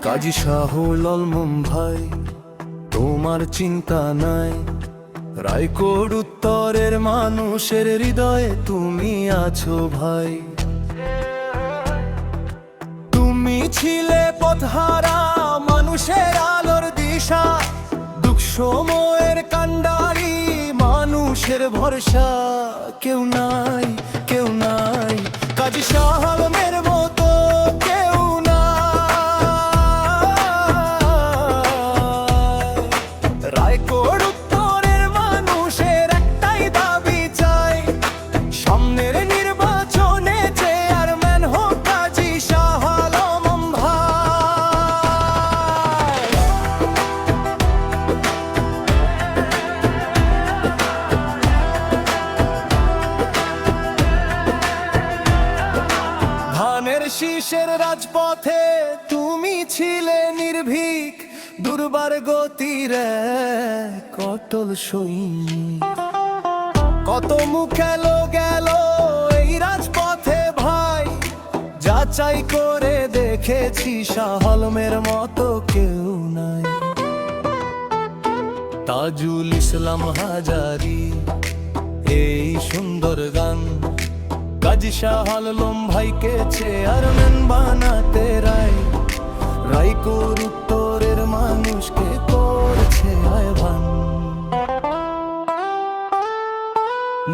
কাজী শাহুল আলম ভাই, তোমার চিন্তা নাই। রায়কোট উত্তরের মানুষের হৃদয়ে তুমি আছো ভাই। তুমি ছিলে পথহারা মানুষের আলোর দিশা, দুঃখ সময়ের কান্ডারি মানুষের ভরসা। কেউ নাই, কেউ নাই কাজী শাহ আলমের মতো, কেউ নাই। রায়কোট উত্তরের মানুষের একটাই দাবি চাই, সামনের নির্বাচনে চেয়ারম্যান হোক কাজী শাহ আলম ভাই। ধানের শীষের রাজপথে তুমি ছিলে নির্ভীক, দুর্বার গতির কটল সৈনিক। কত মুখ এলো গেল এই রাজপথে ভাই, যাচাই করে দেখেছি শাহ আলমের মতো কেউ নাই। তাজুল ইসলাম হাজারি এই সুন্দর গান, কাজী শাহ আলম ভাইকে চেয়ারম্যান বানাতে রায়কোট উত্তরের মানুষকে করছে আহ্বান।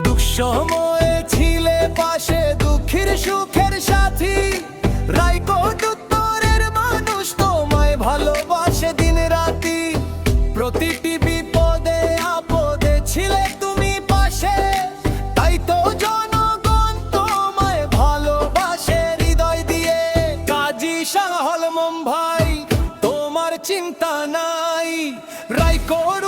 দুঃখ সময়ে ছিলে পাশে, দুঃখের সুখের সাথী। রায়কোট উত্তরের মানুষ তোমায় ভালোবাসে দিন রাতি, প্রতিটি বিপদে আপদে ছিলে তুমি পাশে। তাই তো জনগণ তোমায় ভালোবাসে হৃদয় দিয়ে। কাজী শাহ আলম ভাই, তোমার চিন্তা নাই। রায়কোট